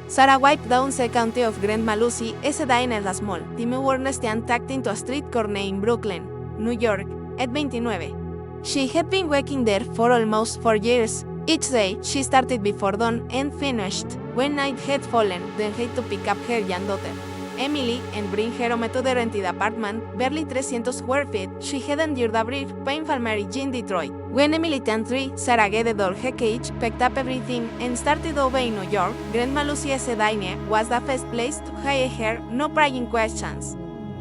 Sarah wiped down the county of Grandma Lucy as a diner as small. Timmy Warnestein tucked into a street corner in Brooklyn, New York, at 29. She had been working there for almost 4 years. Each day, she started before dawn and finished when night had fallen, then had to pick up her young daughter, Emily, and bring her home to the rented apartment, barely 300 square feet. She had endured a brief, painful marriage in Detroit. When Emily turned 3, Sarah gathered all her cage, packed up everything, and started over in New York. Grandma Lucy as a diner was the first place to hire her, no prying questions.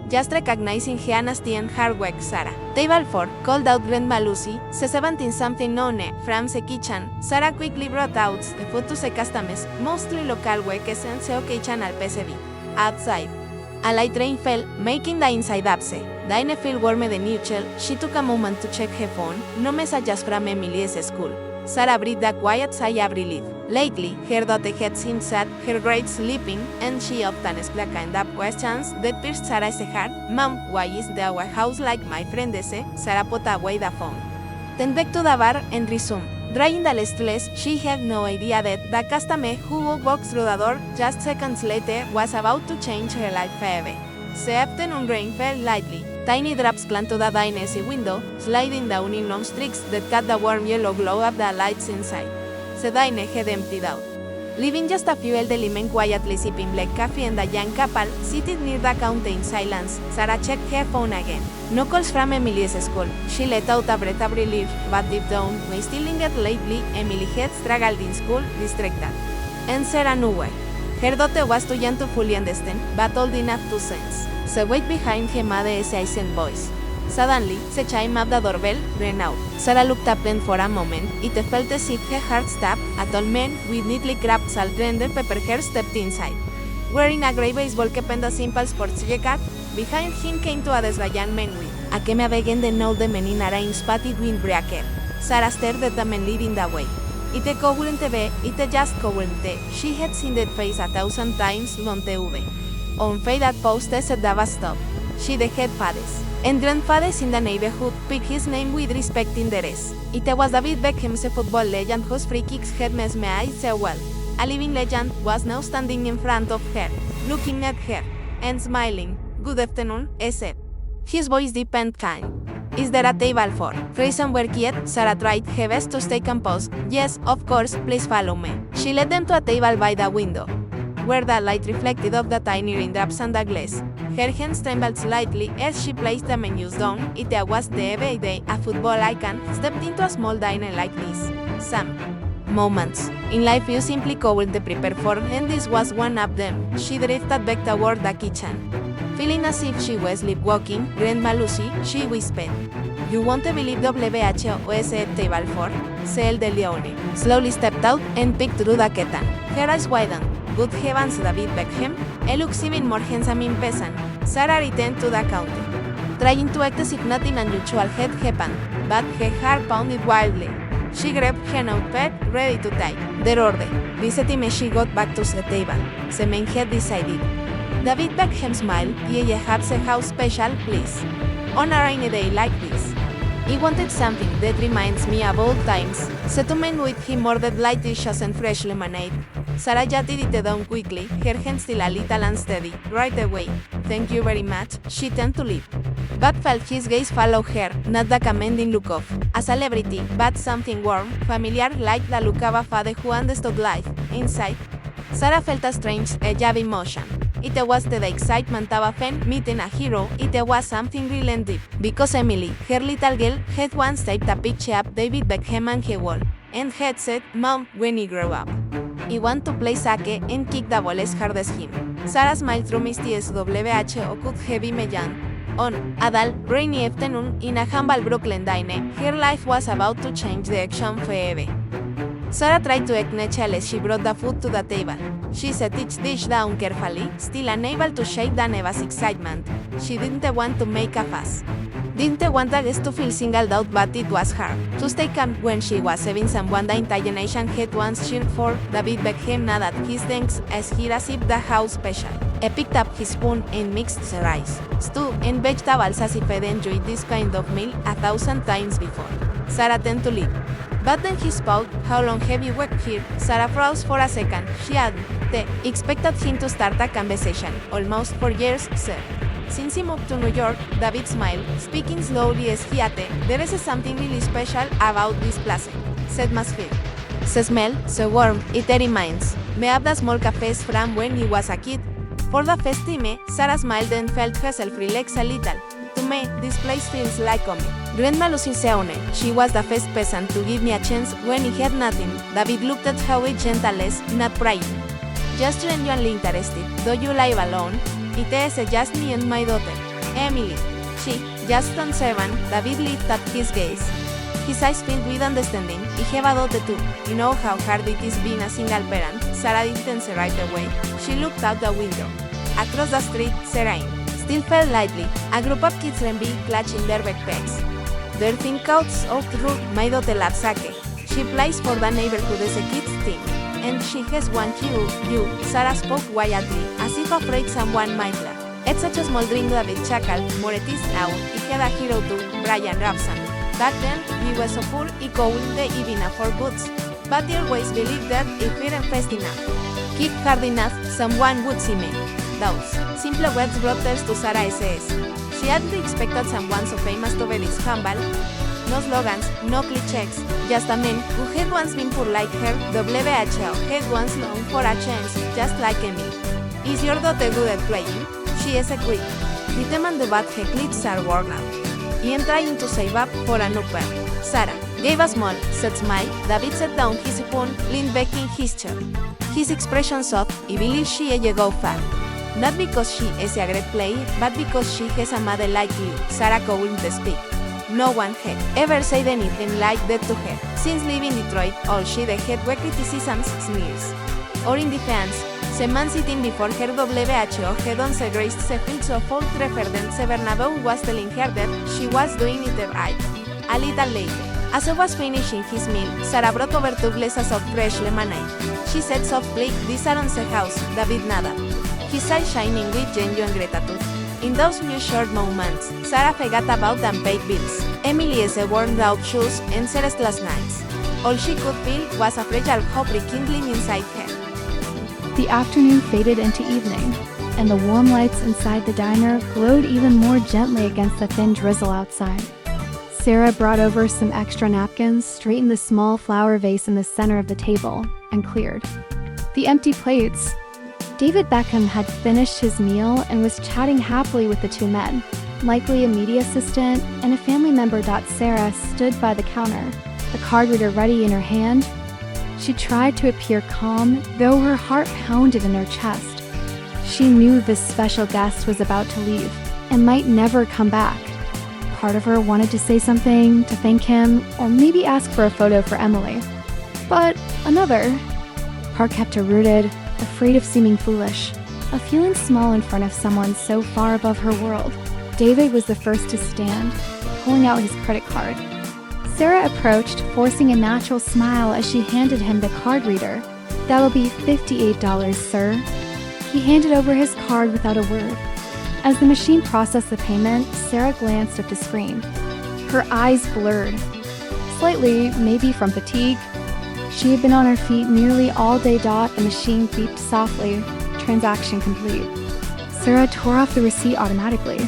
Just recognizing her honesty and hard work, Sarah. Table 4 called out Grandma Lucy, the 17-something known from the kitchen. Sarah quickly brought out the food to the customers, mostly local workers and the occasional PCB. Outside, a light rain fell, making the inside upset. Dine felt warmer than usual. She took a moment to check her phone. No messages from Emily's school. Sarah breathed a quiet sigh of relief. Lately, her daughter had seemed sad, her grades sleeping, and she often asked the kind of questions that pierced Sarah's heart. Mom, why is the our house like my friend ese? Sarah put away the phone. Then back to the bar and resumed. Drying the listless, she had no idea that the customer who walked through the door just seconds later was about to change her life forever. The afternoon rain fell lightly. Tiny drops clung to the diner's window, sliding down in long streaks that cut the warm yellow glow of the lights inside. The diner had emptied out, leaving just a few elderly men quietly sipping black coffee and a young couple seated near the counter in silence. Sarah checked her phone again. No calls from Emily's school. She let out a breath of relief, but deep down, when still lingered lately, Emily had struggled in school, distracted. And Sarah knew why. Her daughter was too young to fully understand, but old enough to sense. The weight behind her mother's eyes and voice. Suddenly, the chime of the doorbell rang out. Sarah looked up and for a moment, it felt as if her heart stopped. A tall man with neatly cropped salt-rendered pepper hair stepped inside. Wearing a grey baseball cap and a simple sports jacket, behind him came two others a young man with a camera begin the old man in a rain-spotted windbreaker. Sarah stared at the man leading the way. It couldn't be, it just couldn't. She had seen that face 1,000 times on TV. On faded posters at the bus stop. She had fathers and grandfathers in the neighborhood picked his name with respect in the rest. It was David Beckham, the football legend whose free kicks had mesmerized the world. A living legend was now standing in front of her, looking at her, and smiling. "Good afternoon," he said. His voice deep and kind. "Is there a table for reason work yet?" Sarah tried her best to stay composed. "Yes, of course, please follow me." She led them to a table by the window, where the light reflected off the tiny raindrops on the glass. Her hands trembled slightly as she placed the menus down. It was the everyday, a football icon, stepped into a small diner like this. Some moments in life you simply couldn't prepare for, and this was one of them. She drifted back toward the kitchen. Feeling as if she was sleepwalking, "Grandma Lucy," she whispered. "You won't believe WHOS table for?" The elderly owner slowly stepped out and peeked through the curtain. Her eyes widened. "Good heavens, David Beckham? He looks even more handsome in person." Sarah returned to the counter, trying to act as if nothing unusual had happened, but her heart pounded wildly. She grabbed her notepad, ready to type their order. This time she got back to the table. The man had decided. David Beckham smiled. "Yeah, have the house special, please. On a rainy day like this. He wanted something that reminds me of old times." The two men with him ordered light dishes and fresh lemonade. Sarah jotted it down quickly, her hand still a little unsteady. "Right away. Thank you very much." She turned to leave, but felt his gaze follow her, not the commanding look of a celebrity, but something warm, familiar, like the look of a father who understood life. Inside, Sarah felt a strange edge of emotion. It was the excitement of a fan meeting a hero. It was something real and deep, because Emily, her little girl, had once taped a picture of David Beckham on her wall, and had said, "Mom, when he grew up, he wanted to play soccer and kick the ball as hard as him." Sarah smiled through misty SWHO could have imagined. On a dull, rainy afternoon in a humble Brooklyn diner, her life was about to change direction forever. Sarah tried to act natural as she brought the food to the table. She set each dish down carefully, still unable to shake the nervous excitement. She didn't want to make a fuss. Didn't want the guests to feel singled out, but it was hard to stay calm when she was having someone the entire nation had once cheered for. David Beckham nodded his thanks as he received the house special. He picked up his spoon and mixed the rice, stew, and vegetables as if he'd enjoyed this kind of meal 1,000 times before. Sarah turned to leave, But then he spouted, "How long have you worked here?" Sarah froze for a second. She hadn't expected him to start a conversation. "Almost 4 years, sir." Since he moved to New York, David smiled, speaking slowly as he ate. "There is something really special about this place," said Masfield. "Se smell so warm, it reminds me of the small cafes from when he was a kid." For the first time, Sarah smiled and felt herself relax a little. "To me, this place feels like home." Grandma Lucy Seone, she was the first person to give me a chance when he had nothing. David looked at her with gentleness, not pride. "Just genuinely interested. Do you live alone?" "It is just me and my daughter, Emily." She, just turned 7, David lifted his gaze. His eyes filled with understanding. "I have a daughter too. You know how hard it is being a single parent." Sarah didn't answer right away. She looked out the window. Across the street, rain still fell lightly. A group of kids ran by, clutching their backpacks. "Their thin coats out through my daughter loves sake. She plays for the neighborhood as a kids team. And she has one you." Sarah spoke quietly, as if afraid someone might laugh. "It's such a small dream," David chuckled. "Moretis now, he had a hero too, Brian Robson. Back then, we were so poor he couldn't even afford boots. But he always believed that if we weren't fast enough, kick hard enough, someone would see me." Those simple words brought tears to Sarah S.S. She hadn't expected someone so famous to be this humble. No slogans, no clichés, just a man who had once been poor like her. WHO had once longed for a chance, just like Emily. "Is your daughter good at playing?" "She is a queen." Determined but her cleats are worn out. "I am trying to save up for a new pair." Sarah gave a small, sad smile. David set down his spoon, leaned back in his chair. His expression soft. "I believe she will go far. Not because she is a great player, but because she has a mother like you." Sarah couldn't speak. No one had ever said anything like that to her. Since leaving Detroit, all she had were criticisms, sneers, or indifference. The man sitting before her WHO had once graced the fields of Old Trafford, and Bernabeu was telling her that she was doing it right. A little later, as he was finishing his meal, Sarah brought over 2 glasses of fresh lemonade. She said softly, "These are on the house." David nodded, his eyes shining with genuine gratitude. In those few short moments, Sarah forgot about unpaid bills, Emily's worn-out shoes, and Sarah's last nights. All she could feel was a fragile hope rekindling inside her. The afternoon faded into evening, and the warm lights inside the diner glowed even more gently against the thin drizzle outside. Sarah brought over some extra napkins, straightened the small flower vase in the center of the table, and cleared the empty plates. David Beckham had finished his meal and was chatting happily with the 2 men. Likely a media assistant and a family member. Sarah stood by the counter, the card reader ready in her hand. She tried to appear calm, though her heart pounded in her chest. She knew this special guest was about to leave and might never come back. Part of her wanted to say something, to thank him, or maybe ask for a photo for Emily. But another part kept her rooted, afraid of seeming foolish, of feeling small in front of someone so far above her world. David was the first to stand, pulling out his credit card. Sarah approached, forcing a natural smile as she handed him the card reader. "That'll be $58, sir." He handed over his card without a word. As the machine processed the payment, Sarah glanced at the screen. Her eyes blurred, slightly, maybe from fatigue. She had been on her feet nearly all day. The machine beeped softly. Transaction complete. Sarah tore off the receipt automatically.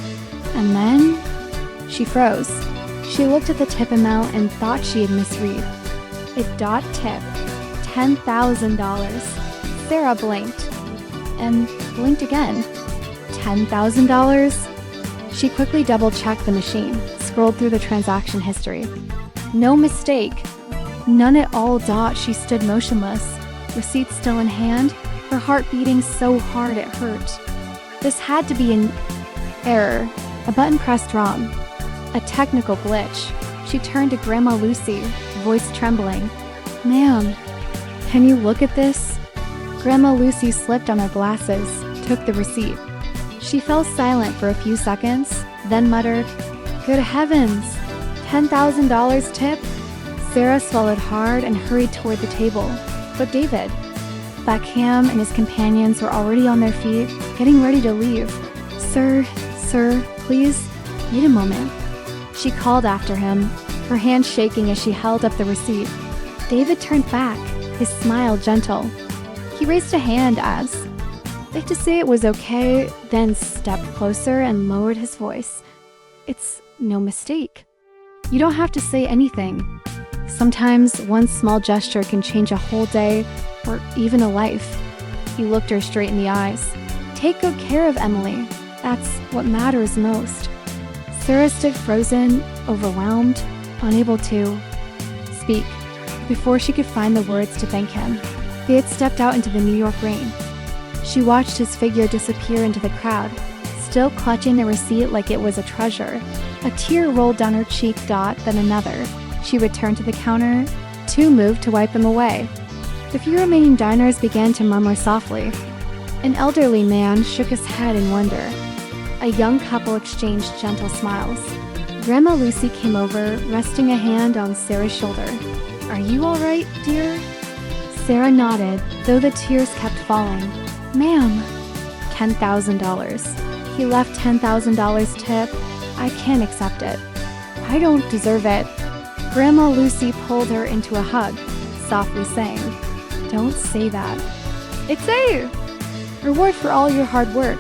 And then she froze. She looked at the tip amount and thought she had misread. It tip, $10,000. Sarah blinked. And blinked again. $10,000? She quickly double-checked the machine, scrolled through the transaction history. No mistake. None at all. She stood motionless, receipt still in hand, her heart beating so hard it hurt. This had to be an error, a button pressed wrong, a technical glitch. She turned to Grandma Lucy, voice trembling. "Ma'am, can you look at this?" Grandma Lucy slipped on her glasses, took the receipt. She fell silent for a few seconds, then muttered, "Good heavens, $10,000 tip?" Sarah swallowed hard and hurried toward the table. But David Beckham and his companions were already on their feet, getting ready to leave. Sir, please, wait a moment." She called after him, her hand shaking as she held up the receipt. David turned back, his smile gentle. He raised a hand as if to say it was okay, then stepped closer and lowered his voice. It's no mistake. You don't have to say anything. Sometimes one small gesture can change a whole day or even a life. He looked her straight in the eyes. Take good care of Emily. That's what matters most. Sarah stood frozen, overwhelmed, unable to speak before she could find the words to thank him. They had stepped out into the New York rain. She watched his figure disappear into the crowd, still clutching the receipt like it was a treasure. A tear rolled down her cheek, then another. She returned to the counter. Two moved to wipe them away. The few remaining diners began to murmur softly. An elderly man shook his head in wonder. A young couple exchanged gentle smiles. Grandma Lucy came over, resting a hand on Sarah's shoulder. Are you all right, dear? Sarah nodded, though the tears kept falling. Ma'am. $10,000. He left $10,000 tip. I can't accept it. I don't deserve it. Grandma Lucy pulled her into a hug, softly saying, Don't say that. It's a reward for all your hard work.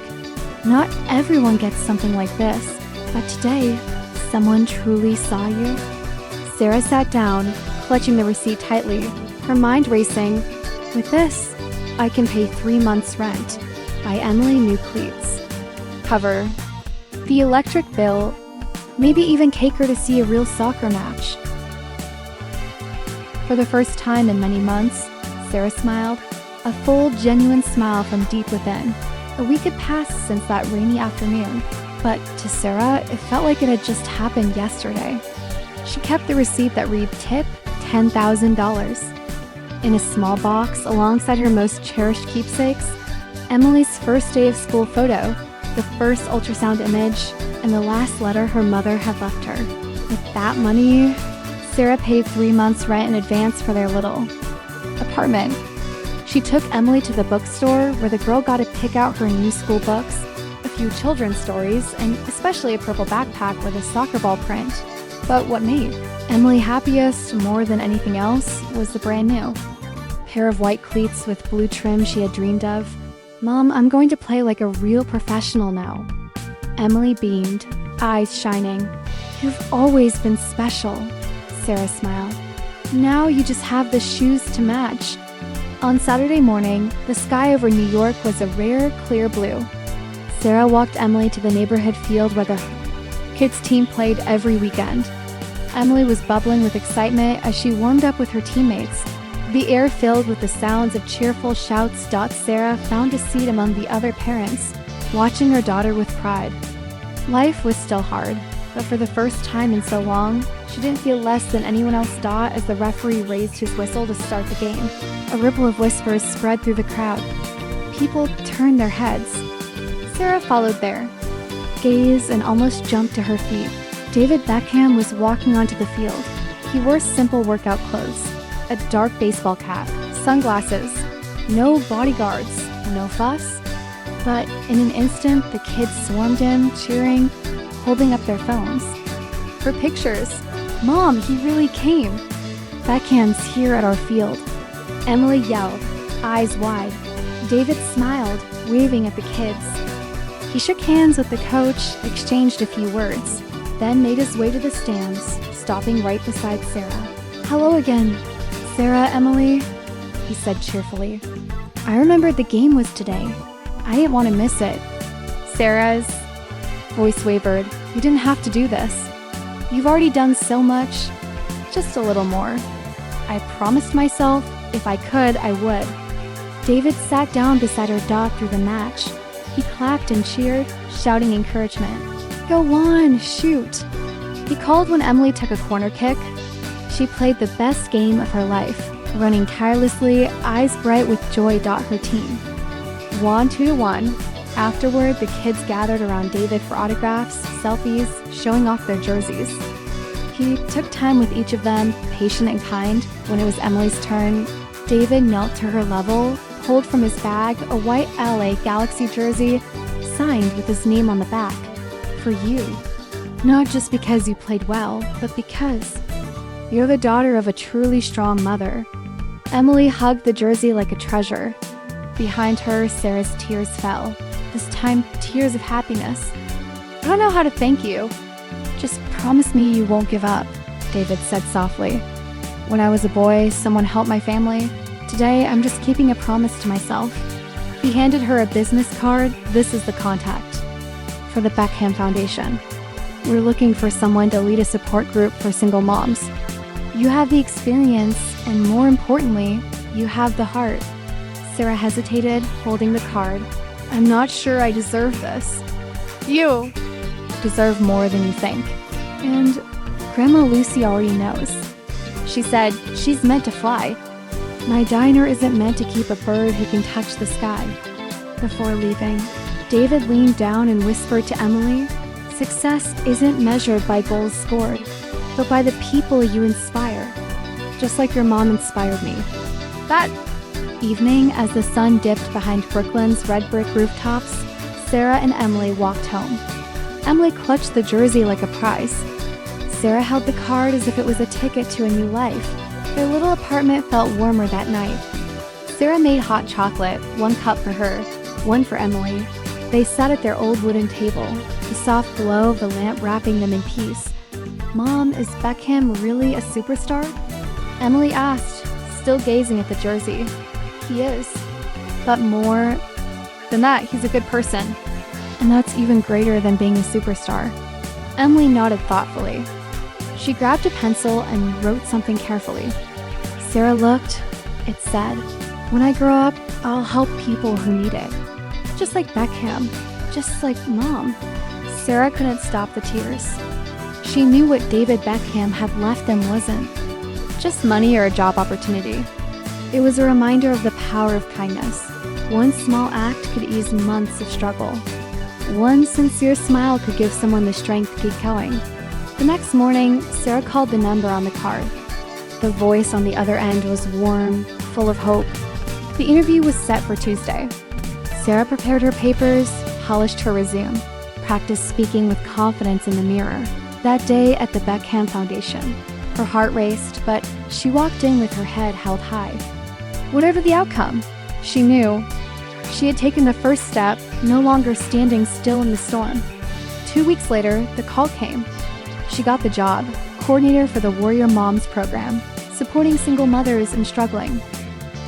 Not everyone gets something like this, but today, someone truly saw you. Sarah sat down, clutching the receipt tightly, her mind racing. With this, I can pay 3 months' rent. By Emily New Cleats. Cover. The electric bill. Maybe even take her to see a real soccer match. For the first time in many months, Sarah smiled. A full, genuine smile from deep within. A week had passed since that rainy afternoon, but to Sarah, it felt like it had just happened yesterday. She kept the receipt that read tip $10,000. In a small box alongside her most cherished keepsakes, Emily's first day of school photo, the first ultrasound image, and the last letter her mother had left her. With that money, Sarah paid 3 months' rent in advance for their little apartment. She took Emily to the bookstore where the girl got to pick out her new school books, a few children's stories, and especially a purple backpack with a soccer ball print. But what made Emily happiest more than anything else was the brand new pair of white cleats with blue trim she had dreamed of. Mom, I'm going to play like a real professional now. Emily beamed, eyes shining. You've always been special, Sarah smiled. Now you just have the shoes to match. On Saturday morning, the sky over New York was a rare, clear blue. Sarah walked Emily to the neighborhood field where the kids' team played every weekend. Emily was bubbling with excitement as she warmed up with her teammates. The air filled with the sounds of cheerful shouts. Sarah found a seat among the other parents, watching her daughter with pride. Life was still hard, but for the first time in so long, she didn't feel less than anyone else. As the referee raised his whistle to start the game, a ripple of whispers spread through the crowd. People turned their heads. Sarah followed their gaze and almost jumped to her feet. David Beckham was walking onto the field. He wore simple workout clothes, a dark baseball cap, sunglasses, no bodyguards, no fuss. But in an instant, the kids swarmed him, cheering, holding up their phones. For pictures. Mom, he really came. Beckham's here at our field. Emily yelled, eyes wide. David smiled, waving at the kids. He shook hands with the coach, exchanged a few words, then made his way to the stands, stopping right beside Sarah. Hello again, Sarah, Emily, he said cheerfully. I remembered the game was today. I didn't want to miss it. Sarah's voice wavered. You didn't have to do this. You've already done so much. Just a little more. I promised myself, if I could, I would. David sat down beside her through the match. He clapped and cheered, shouting encouragement. Go on, shoot. He called when Emily took a corner kick. She played the best game of her life, running tirelessly, eyes bright with joy. Her team won 2-1. Afterward, the kids gathered around David for autographs, selfies, showing off their jerseys. He took time with each of them, patient and kind. When it was Emily's turn, David knelt to her level, pulled from his bag a white LA Galaxy jersey, signed with his name on the back. For you. Not just because you played well, but because You're the daughter of a truly strong mother." Emily hugged the jersey like a treasure. Behind her, Sarah's tears fell, this time tears of happiness. "I don't know how to thank you. Just promise me you won't give up," David said softly. "When I was a boy, someone helped my family. Today, I'm just keeping a promise to myself." He handed her a business card. "This is the contact for the Beckham Foundation. We're looking for someone to lead a support group for single moms. You have the experience, and more importantly, you have the heart." Sarah hesitated, holding the card. "I'm not sure I deserve this." "You deserve more than you think. And Grandma Lucy already knows. She said she's meant to fly. My diner isn't meant to keep a bird who can touch the sky." Before leaving, David leaned down and whispered to Emily, "Success isn't measured by goals scored, but by the people you inspire, just like your mom inspired me." That evening, as the sun dipped behind Brooklyn's red brick rooftops, Sarah and Emily walked home. Emily clutched the jersey like a prize. Sarah held the card as if it was a ticket to a new life. Their little apartment felt warmer that night. Sarah made hot chocolate, 1 cup for her, 1 for Emily. They sat at their old wooden table, the soft glow of the lamp wrapping them in peace. "Mom, is Beckham really a superstar?" Emily asked, still gazing at the jersey. "He is. But more than that, he's a good person. And that's even greater than being a superstar." Emily nodded thoughtfully. She grabbed a pencil and wrote something carefully. Sarah looked. It said, "When I grow up, I'll help people who need it. Just like Beckham. Just like Mom." Sarah couldn't stop the tears. She knew what David Beckham had left them wasn't just money or a job opportunity. It was a reminder of the power of kindness. One small act could ease months of struggle. One sincere smile could give someone the strength to keep going. The next morning, Sarah called the number on the card. The voice on the other end was warm, full of hope. The interview was set for Tuesday. Sarah prepared her papers, polished her resume, practiced speaking with confidence in the mirror. That day at the Beckham Foundation, her heart raced, but she walked in with her head held high. Whatever the outcome, she knew she had taken the first step, no longer standing still in the storm. 2 weeks later, the call came. She got the job, coordinator for the Warrior Moms program, supporting single mothers and struggling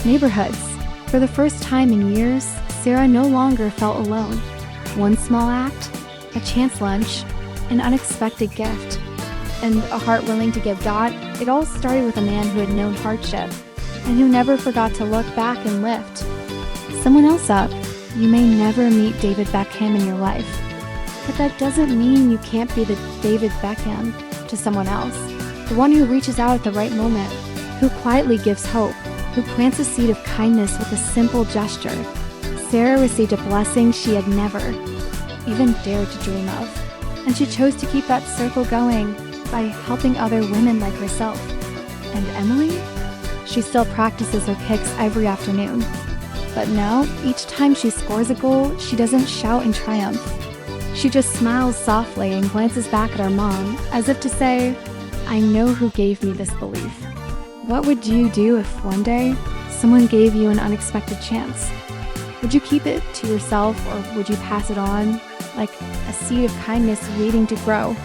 neighborhoods. For the first time in years, Sarah no longer felt alone. One small act, a chance lunch, an unexpected gift, and a heart willing to give. It all started with a man who had known hardship and who never forgot to look back and lift someone else up. You may never meet David Beckham in your life, but that doesn't mean you can't be the David Beckham to someone else. The one who reaches out at the right moment, who quietly gives hope, who plants a seed of kindness with a simple gesture. Sarah received a blessing she had never even dared to dream of, and she chose to keep that circle going by helping other women like herself. And Emily? She still practices her kicks every afternoon. But now, each time she scores a goal, she doesn't shout in triumph. She just smiles softly and glances back at her mom, as if to say, "I know who gave me this belief." What would you do if one day someone gave you an unexpected chance? Would you keep it to yourself, or would you pass it on like a seed of kindness waiting to grow?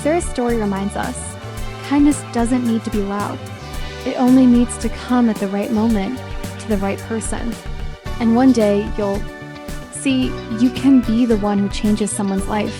Sarah's story reminds us, kindness doesn't need to be loud. It only needs to come at the right moment, to the right person. And one day you'll see you can be the one who changes someone's life.